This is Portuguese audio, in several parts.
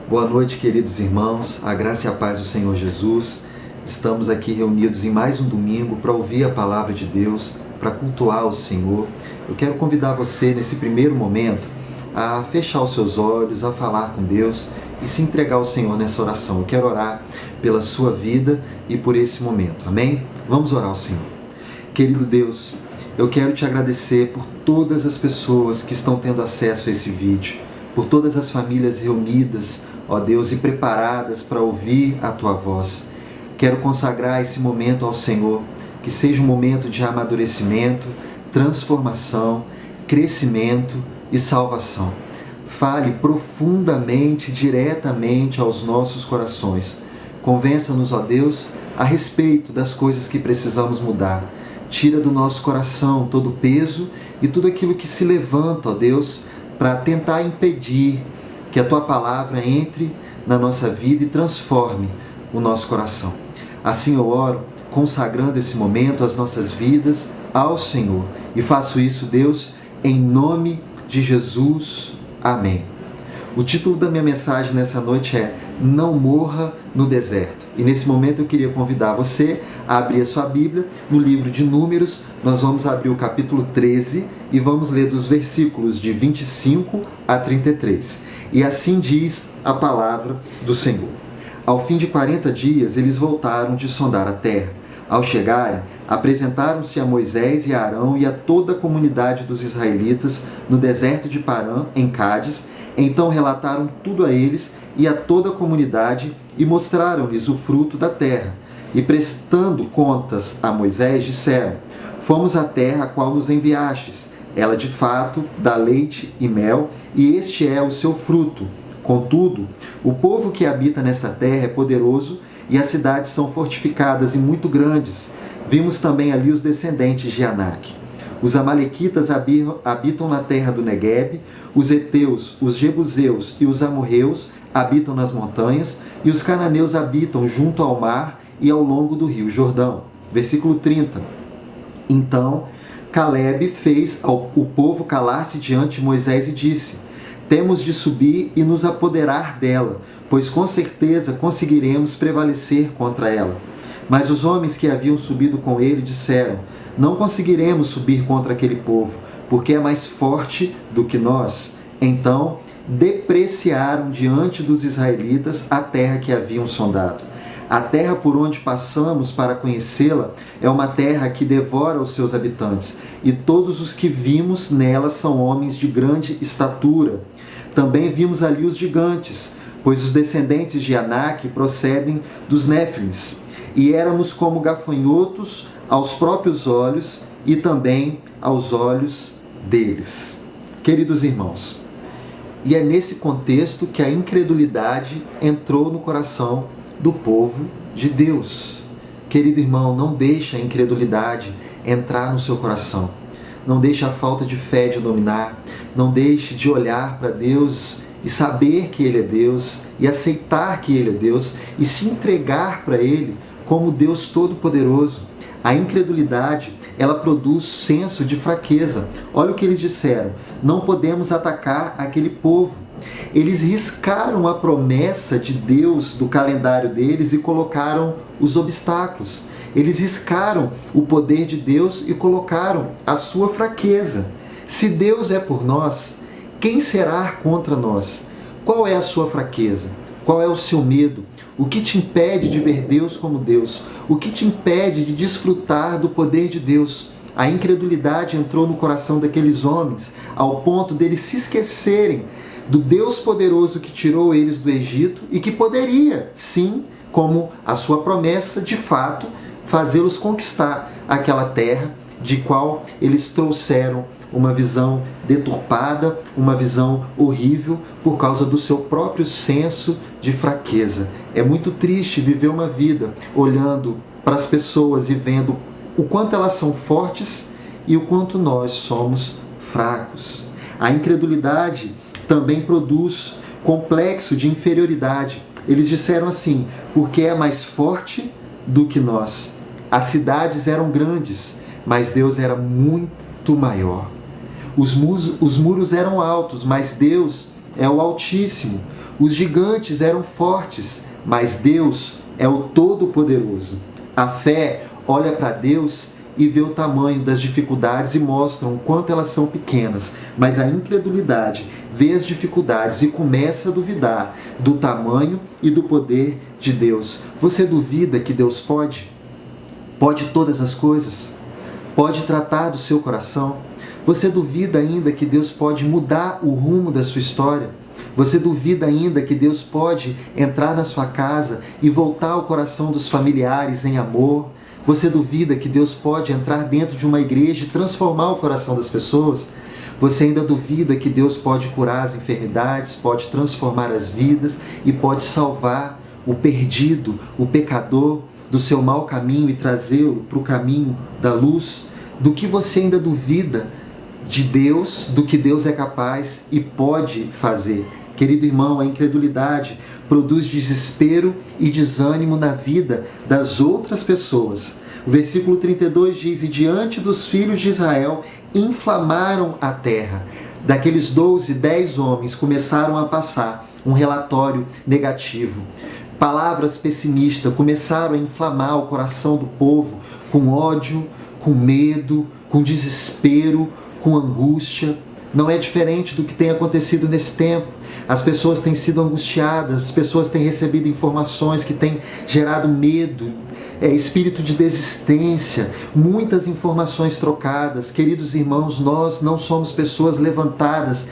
Boa noite, queridos irmãos, a graça e a paz do Senhor Jesus. Estamos aqui reunidos em mais um domingo para ouvir a palavra de Deus, para cultuar o Senhor. Eu quero convidar você, nesse primeiro momento, a fechar os seus olhos, a falar com Deus e se entregar ao Senhor nessa oração. Eu quero orar pela sua vida e por esse momento. Amém? Vamos orar ao Senhor. Querido Deus, eu quero te agradecer por todas as pessoas que estão tendo acesso a esse vídeo, por todas as famílias reunidas, ó Deus, e preparadas para ouvir a Tua voz. Quero consagrar esse momento ao Senhor, que seja um momento de amadurecimento, transformação, crescimento e salvação. Fale profundamente, diretamente aos nossos corações. Convença-nos, ó Deus, a respeito das coisas que precisamos mudar. Tira do nosso coração todo o peso e tudo aquilo que se levanta, ó Deus, para tentar impedir que a Tua palavra entre na nossa vida e transforme o nosso coração. Assim eu oro, consagrando esse momento, as nossas vidas ao Senhor. E faço isso, Deus, em nome de Jesus. Amém. O título da minha mensagem nessa noite é Não Morra no Deserto. E nesse momento eu queria convidar você a abrir a sua Bíblia no livro de Números. Nós vamos abrir o capítulo 13 e vamos ler dos versículos de 25 a 33. E assim diz a palavra do Senhor. Ao fim de 40 dias, eles voltaram de sondar a terra. Ao chegarem, apresentaram-se a Moisés e a Arão e a toda a comunidade dos israelitas no deserto de Parã, em Cádiz. Então relataram tudo a eles e a toda a comunidade e mostraram-lhes o fruto da terra. E prestando contas a Moisés, disseram: Fomos à terra a qual nos enviastes. Ela de fato dá leite e mel, e este é o seu fruto. Contudo, o povo que habita nesta terra é poderoso, e as cidades são fortificadas e muito grandes. Vimos também ali os descendentes de Anak. Os amalequitas habitam na terra do Neguebe, os heteus, os jebuseus e os amorreus habitam nas montanhas, e os cananeus habitam junto ao mar e ao longo do rio Jordão. Versículo 30. Então Calebe fez o povo calar-se diante de Moisés e disse: Temos de subir e nos apoderar dela, pois com certeza conseguiremos prevalecer contra ela. Mas os homens que haviam subido com ele disseram: Não conseguiremos subir contra aquele povo, porque é mais forte do que nós. Então depreciaram diante dos israelitas a terra que haviam sondado. A terra por onde passamos para conhecê-la é uma terra que devora os seus habitantes, e todos os que vimos nela são homens de grande estatura. Também vimos ali os gigantes, pois os descendentes de Anak procedem dos Néfilins, e éramos como gafanhotos aos próprios olhos e também aos olhos deles. Queridos irmãos, e é nesse contexto que a incredulidade entrou no coração do povo de Deus. Querido irmão, não deixe a incredulidade entrar no seu coração. Não deixe a falta de fé de dominar. Não deixe de olhar para Deus e saber que Ele é Deus e aceitar que Ele é Deus e se entregar para Ele como Deus Todo-Poderoso. A incredulidade, ela produz senso de fraqueza. Olha o que eles disseram: não podemos atacar aquele povo. Eles riscaram a promessa de Deus do calendário deles e colocaram os obstáculos. Eles riscaram o poder de Deus e colocaram a sua fraqueza. Se Deus é por nós, quem será contra nós? Qual é a sua fraqueza? Qual é o seu medo? O que te impede de ver Deus como Deus? O que te impede de desfrutar do poder de Deus? A incredulidade entrou no coração daqueles homens ao ponto deles se esquecerem do Deus poderoso que tirou eles do Egito e que poderia, sim, como a sua promessa, de fato, fazê-los conquistar aquela terra de qual eles trouxeram uma visão deturpada, uma visão horrível por causa do seu próprio senso de fraqueza. É muito triste viver uma vida olhando para as pessoas e vendo o quanto elas são fortes e o quanto nós somos fracos. A incredulidade também produz complexo de inferioridade. Eles disseram assim: porque é mais forte do que nós. As cidades eram grandes, mas Deus era muito maior. Os muros eram altos, mas Deus é o Altíssimo. Os gigantes eram fortes, mas Deus é o Todo-Poderoso. A fé olha para Deus e vê o tamanho das dificuldades e mostra o quanto elas são pequenas, mas a incredulidade vê as dificuldades e começa a duvidar do tamanho e do poder de Deus. Você duvida que Deus pode? Pode todas as coisas? Pode tratar do seu coração? Você duvida ainda que Deus pode mudar o rumo da sua história? Você duvida ainda que Deus pode entrar na sua casa e voltar o coração dos familiares em amor? Você duvida que Deus pode entrar dentro de uma igreja e transformar o coração das pessoas? Você ainda duvida que Deus pode curar as enfermidades, pode transformar as vidas e pode salvar o perdido, o pecador, do seu mau caminho e trazê-lo para o caminho da luz? Do que você ainda duvida de Deus, do que Deus é capaz e pode fazer? Querido irmão, a incredulidade produz desespero e desânimo na vida das outras pessoas. O versículo 32 diz: e diante dos filhos de Israel inflamaram a terra. Daqueles 10 homens começaram a passar um relatório negativo. Palavras pessimistas começaram a inflamar o coração do povo com ódio, com medo, com desespero, com angústia. Não é diferente do que tem acontecido nesse tempo. As pessoas têm sido angustiadas, as pessoas têm recebido informações que têm gerado medo, espírito de desistência, muitas informações trocadas. Queridos irmãos, nós não somos pessoas levantadas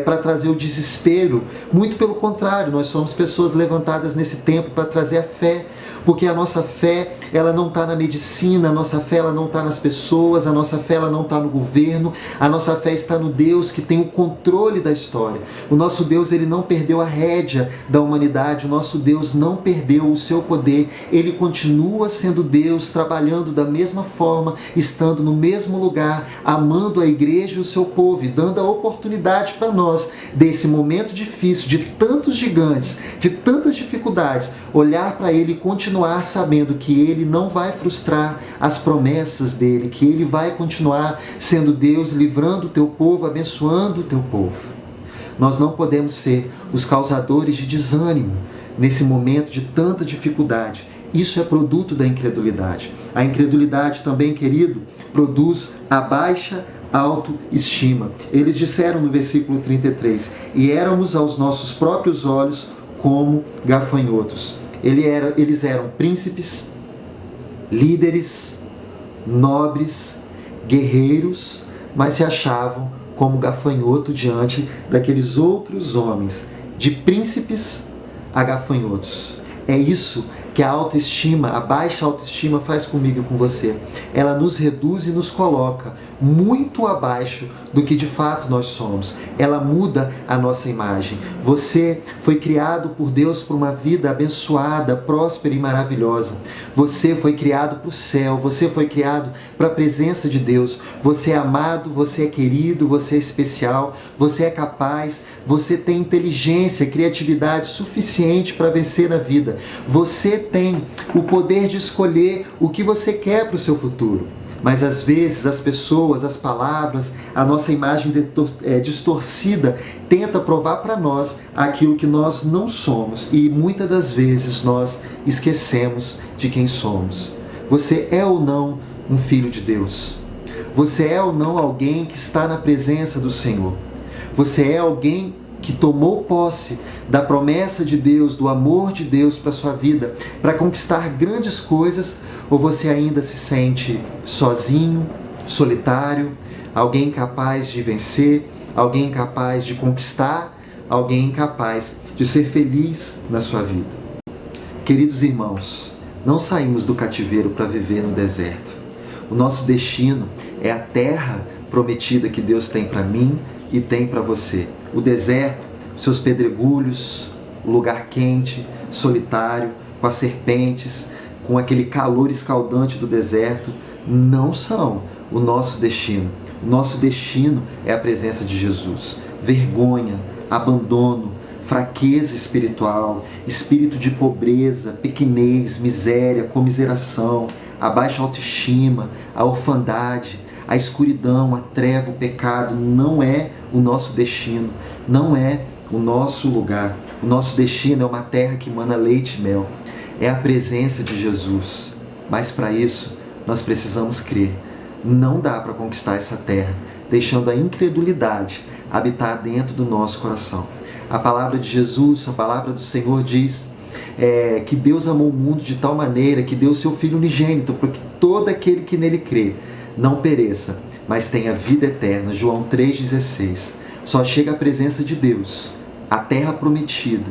para trazer o desespero. Muito pelo contrário, nós somos pessoas levantadas nesse tempo para trazer a fé. Porque a nossa fé, ela não está na medicina, a nossa fé ela não está nas pessoas, a nossa fé ela não está no governo, a nossa fé está no Deus que tem o controle da história. O nosso Deus, ele não perdeu a rédea da humanidade, o nosso Deus não perdeu o seu poder, ele continua sendo Deus, trabalhando da mesma forma, estando no mesmo lugar, amando a igreja e o seu povo e dando a oportunidade para nós, desse momento difícil, de tantos gigantes, de tantas dificuldades, olhar para ele e continuar sabendo que ele não vai frustrar as promessas dele, que ele vai continuar sendo Deus, livrando o teu povo, abençoando o teu povo. Nós não podemos ser os causadores de desânimo nesse momento de tanta dificuldade. Isso é produto da incredulidade. A incredulidade também, querido, produz a baixa autoestima. Eles disseram no versículo 33, e éramos aos nossos próprios olhos como gafanhotos. Eles eram príncipes, líderes, nobres, guerreiros, mas se achavam como gafanhoto diante daqueles outros homens, de príncipes a gafanhotos. É isso que a autoestima, a baixa autoestima faz comigo e com você. Ela nos reduz e nos coloca muito abaixo do que de fato nós somos. Ela muda a nossa imagem. Você foi criado por Deus para uma vida abençoada, próspera e maravilhosa. Você foi criado para o céu, você foi criado para a presença de Deus. Você é amado, você é querido, você é especial, você é capaz, você tem inteligência, criatividade suficiente para vencer na vida. Você tem o poder de escolher o que você quer para o seu futuro. Mas às vezes as pessoas, as palavras, a nossa imagem distorcida tenta provar para nós aquilo que nós não somos. E muitas das vezes nós esquecemos de quem somos. Você é ou não um filho de Deus? Você é ou não alguém que está na presença do Senhor? Você é alguém que tomou posse da promessa de Deus, do amor de Deus para a sua vida, para conquistar grandes coisas, ou você ainda se sente sozinho, solitário, alguém incapaz de vencer, alguém incapaz de conquistar, alguém incapaz de ser feliz na sua vida? Queridos irmãos, não saímos do cativeiro para viver no deserto. O nosso destino é a terra prometida que Deus tem para mim e tem para você. O deserto, seus pedregulhos, o lugar quente, solitário, com as serpentes, com aquele calor escaldante do deserto, não são o nosso destino. O nosso destino é a presença de Jesus. Vergonha, abandono, fraqueza espiritual, espírito de pobreza, pequenez, miséria, comiseração, a baixa autoestima, a orfandade, a escuridão, a treva, o pecado, não é o nosso destino, não é o nosso lugar, o nosso destino é uma terra que emana leite e mel. É a presença de Jesus. Mas para isso, nós precisamos crer. Não dá para conquistar essa terra, deixando a incredulidade habitar dentro do nosso coração. A palavra de Jesus, a palavra do Senhor diz que Deus amou o mundo de tal maneira que deu o seu Filho unigênito, para que todo aquele que nele crê não pereça, mas tenha vida eterna. João 3,16. Só chega a presença de Deus, a terra prometida,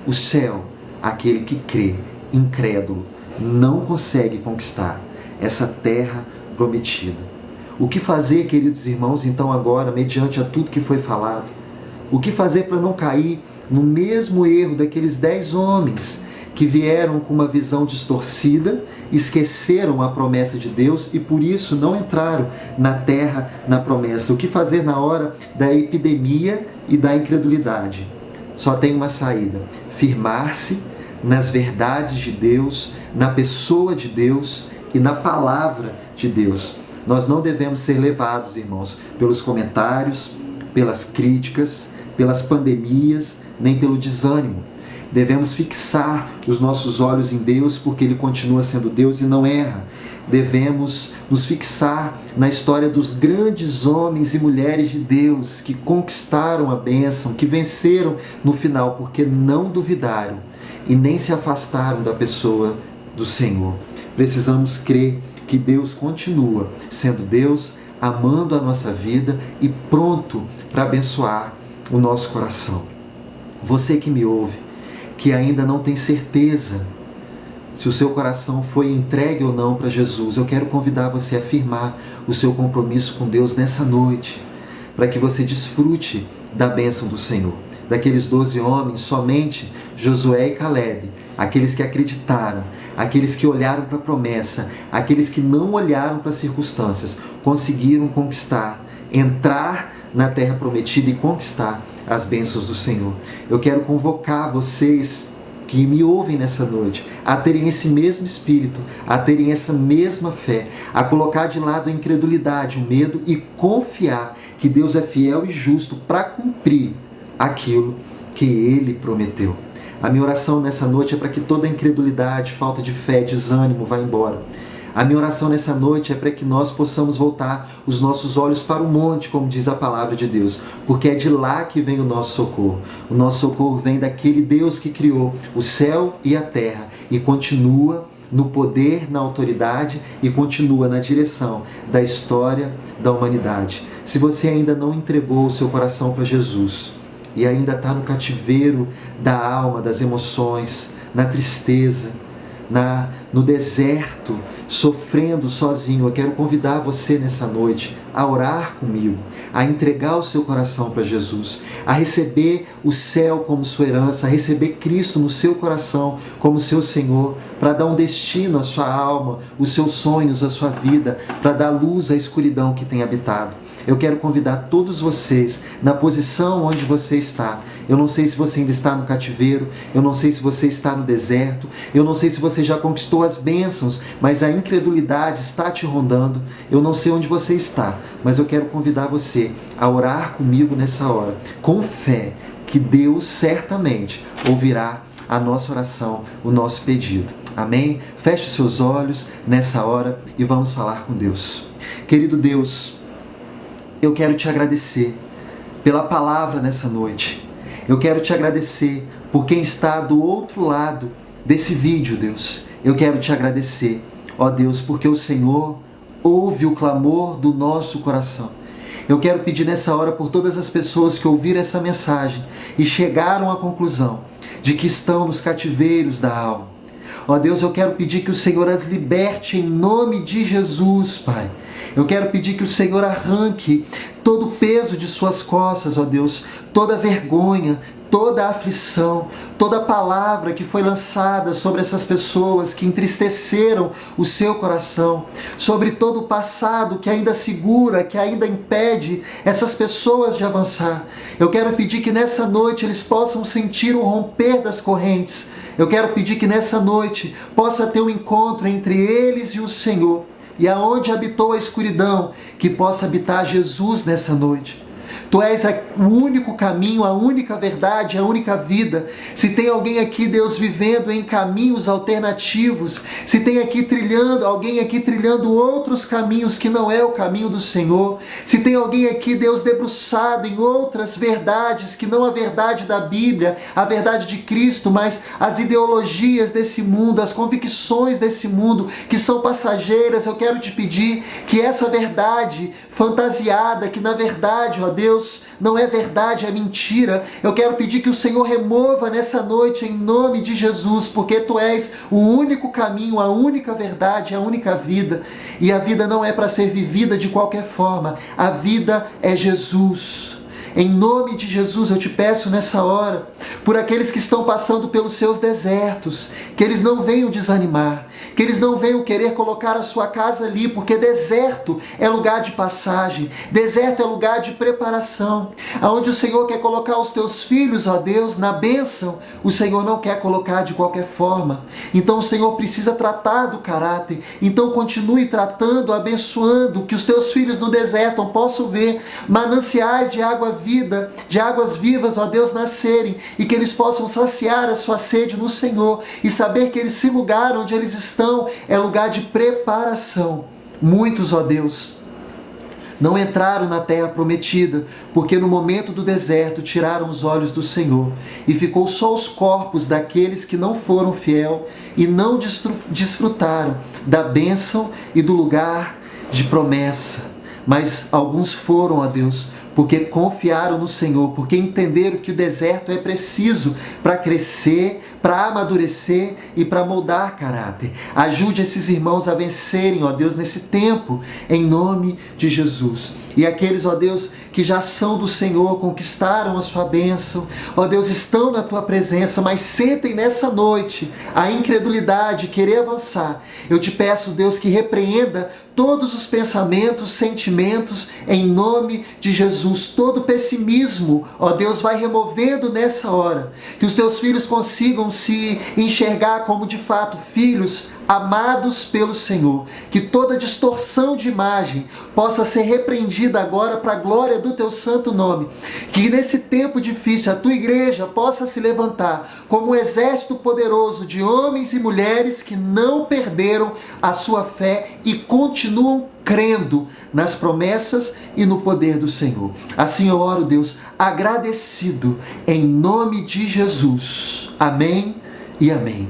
o céu, aquele que crê, incrédulo, não consegue conquistar essa terra prometida. O que fazer, queridos irmãos, então agora, mediante a tudo que foi falado? O que fazer para não cair no mesmo erro daqueles 10 homens que vieram com uma visão distorcida, esqueceram a promessa de Deus e por isso não entraram na terra, na promessa? O que fazer na hora da epidemia e da incredulidade? Só tem uma saída: firmar-se nas verdades de Deus, na pessoa de Deus e na palavra de Deus. Nós não devemos ser levados, irmãos, pelos comentários, pelas críticas, pelas pandemias, nem pelo desânimo. Devemos fixar os nossos olhos em Deus, porque Ele continua sendo Deus e não erra. Devemos nos fixar na história dos grandes homens e mulheres de Deus que conquistaram a bênção, que venceram no final, porque não duvidaram e nem se afastaram da pessoa do Senhor. Precisamos crer que Deus continua sendo Deus, amando a nossa vida e pronto para abençoar o nosso coração. Você que me ouve, que ainda não tem certeza se o seu coração foi entregue ou não para Jesus, eu quero convidar você a firmar o seu compromisso com Deus nessa noite, para que você desfrute da bênção do Senhor. Daqueles 12 homens, somente Josué e Calebe, aqueles que acreditaram, aqueles que olharam para a promessa, aqueles que não olharam para as circunstâncias, conseguiram conquistar, entrar na terra prometida e conquistar as bênçãos do Senhor. Eu quero convocar vocês que me ouvem nessa noite a terem esse mesmo espírito, a terem essa mesma fé, a colocar de lado a incredulidade, o medo e confiar que Deus é fiel e justo para cumprir aquilo que Ele prometeu. A minha oração nessa noite é para que toda incredulidade, falta de fé, desânimo vá embora. A minha oração nessa noite é para que nós possamos voltar os nossos olhos para o monte, como diz a palavra de Deus, porque é de lá que vem o nosso socorro. O nosso socorro vem daquele Deus que criou o céu e a terra e continua no poder, na autoridade e continua na direção da história da humanidade. Se você ainda não entregou o seu coração para Jesus e ainda está no cativeiro da alma, das emoções, na tristeza, no deserto, sofrendo sozinho, eu quero convidar você nessa noite a orar comigo, a entregar o seu coração para Jesus, a receber o céu como sua herança, a receber Cristo no seu coração como seu Senhor, para dar um destino à sua alma, os seus sonhos, à sua vida, para dar luz à escuridão que tem habitado. Eu quero convidar todos vocês na posição onde você está. Eu não sei se você ainda está no cativeiro, eu não sei se você está no deserto, eu não sei se você já conquistou as bênçãos, mas a incredulidade está te rondando. Eu não sei onde você está, mas eu quero convidar você a orar comigo nessa hora, com fé, que Deus certamente ouvirá a nossa oração, o nosso pedido. Amém? Feche os seus olhos nessa hora e vamos falar com Deus. Querido Deus, eu quero te agradecer pela palavra nessa noite. Eu quero te agradecer por quem está do outro lado desse vídeo, Deus. Eu quero te agradecer, ó Deus, porque o Senhor ouve o clamor do nosso coração. Eu quero pedir nessa hora por todas as pessoas que ouviram essa mensagem e chegaram à conclusão de que estão nos cativeiros da alma. Ó Deus, eu quero pedir que o Senhor as liberte em nome de Jesus, Pai. Eu quero pedir que o Senhor arranque todo o peso de suas costas, ó Deus, toda vergonha, toda aflição, toda palavra que foi lançada sobre essas pessoas que entristeceram o seu coração, sobre todo o passado que ainda segura, que ainda impede essas pessoas de avançar. Eu quero pedir que nessa noite eles possam sentir o romper das correntes. Eu quero pedir que nessa noite possa ter um encontro entre eles e o Senhor. E aonde habitou a escuridão, que possa habitar Jesus nessa noite. Tu és o único caminho, a única verdade, a única vida. Se tem alguém aqui, Deus, vivendo em caminhos alternativos, se tem alguém aqui trilhando outros caminhos que não é o caminho do Senhor, se tem alguém aqui, Deus, debruçado em outras verdades que não a verdade da Bíblia, a verdade de Cristo, mas as ideologias desse mundo, as convicções desse mundo que são passageiras, eu quero te pedir que essa verdade fantasiada, que na verdade, ó Deus, não é verdade, é mentira, eu quero pedir que o Senhor remova nessa noite em nome de Jesus, porque Tu és o único caminho, a única verdade, a única vida, e a vida não é para ser vivida de qualquer forma, a vida é Jesus. Em nome de Jesus eu te peço nessa hora, por aqueles que estão passando pelos seus desertos, que eles não venham desanimar, que eles não venham querer colocar a sua casa ali, porque deserto é lugar de passagem, deserto é lugar de preparação, aonde o Senhor quer colocar os teus filhos, ó Deus, na bênção, o Senhor não quer colocar de qualquer forma. Então o Senhor precisa tratar do caráter, então continue tratando, abençoando, que os teus filhos no deserto possam ver mananciais de águas vivas, ó Deus, nascerem, e que eles possam saciar a sua sede no Senhor, e saber que esse lugar onde eles estão é lugar de preparação. Muitos, ó Deus, não entraram na terra prometida, porque no momento do deserto tiraram os olhos do Senhor, e ficou só os corpos daqueles que não foram fiel e não desfrutaram da bênção e do lugar de promessa. Mas alguns foram, ó Deus, porque confiaram no Senhor, porque entenderam que o deserto é preciso para crescer, para amadurecer e para moldar caráter. Ajude esses irmãos a vencerem, ó Deus, nesse tempo, em nome de Jesus. E aqueles, ó Deus, que já são do Senhor, conquistaram a sua bênção, ó Deus, estão na tua presença, mas sentem nessa noite a incredulidade, querer avançar. Eu te peço, Deus, que repreenda todos os pensamentos, sentimentos, em nome de Jesus. Todo pessimismo, ó Deus, vai removendo nessa hora. Que os teus filhos consigam se enxergar como de fato filhos amados pelo Senhor. Que toda distorção de imagem possa ser repreendida agora para a glória do teu santo nome. Que nesse tempo difícil a tua igreja possa se levantar como um exército poderoso de homens e mulheres que não perderam a sua fé e continuam crendo nas promessas e no poder do Senhor. Assim eu oro, Deus, agradecido em nome de Jesus. Amém e amém.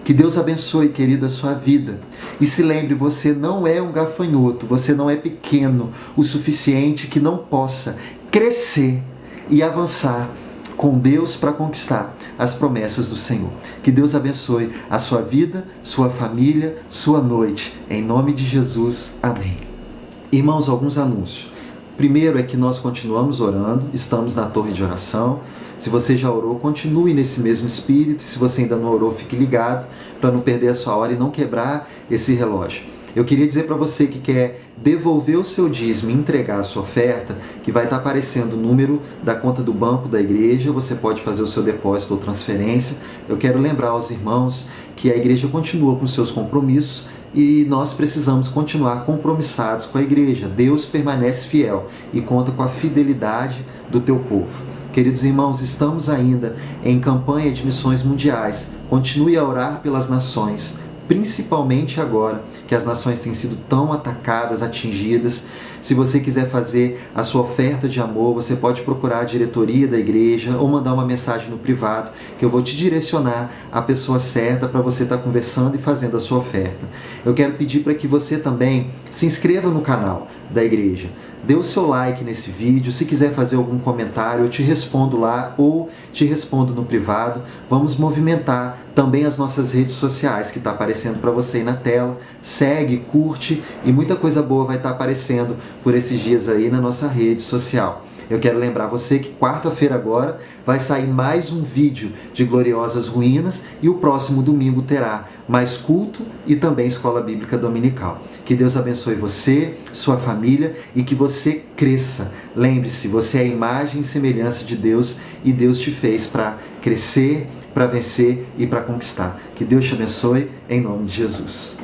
Que Deus abençoe, querida, a sua vida. E se lembre, você não é um gafanhoto, você não é pequeno o suficiente que não possa crescer e avançar com Deus para conquistar as promessas do Senhor. Que Deus abençoe a sua vida, sua família, sua noite. Em nome de Jesus. Amém. Irmãos, alguns anúncios. Primeiro é que nós continuamos orando, estamos na torre de oração. Se você já orou, continue nesse mesmo espírito. Se você ainda não orou, fique ligado para não perder a sua hora e não quebrar esse relógio. Eu queria dizer para você que quer devolver o seu dízimo e entregar a sua oferta, que vai estar aparecendo o número da conta do banco da igreja, você pode fazer o seu depósito ou transferência. Eu quero lembrar aos irmãos que a igreja continua com seus compromissos e nós precisamos continuar compromissados com a igreja. Deus permanece fiel e conta com a fidelidade do teu povo. Queridos irmãos, estamos ainda em campanha de missões mundiais. Continue a orar pelas nações, principalmente agora que as nações têm sido tão atacadas, atingidas. Se você quiser fazer a sua oferta de amor, você pode procurar a diretoria da igreja ou mandar uma mensagem no privado, que eu vou te direcionar à pessoa certa para você estar conversando e fazendo a sua oferta. Eu quero pedir para que você também se inscreva no canal da igreja. Dê o seu like nesse vídeo. Se quiser fazer algum comentário, eu te respondo lá ou te respondo no privado. Vamos movimentar também as nossas redes sociais que está aparecendo para você aí na tela. Segue, curte e muita coisa boa vai estar aparecendo por esses dias aí na nossa rede social. Eu quero lembrar você que quarta-feira agora vai sair mais um vídeo de Gloriosas Ruínas e o próximo domingo terá mais culto e também escola bíblica dominical. Que Deus abençoe você, sua família e que você cresça. Lembre-se, você é a imagem e semelhança de Deus e Deus te fez para crescer, para vencer e para conquistar. Que Deus te abençoe em nome de Jesus.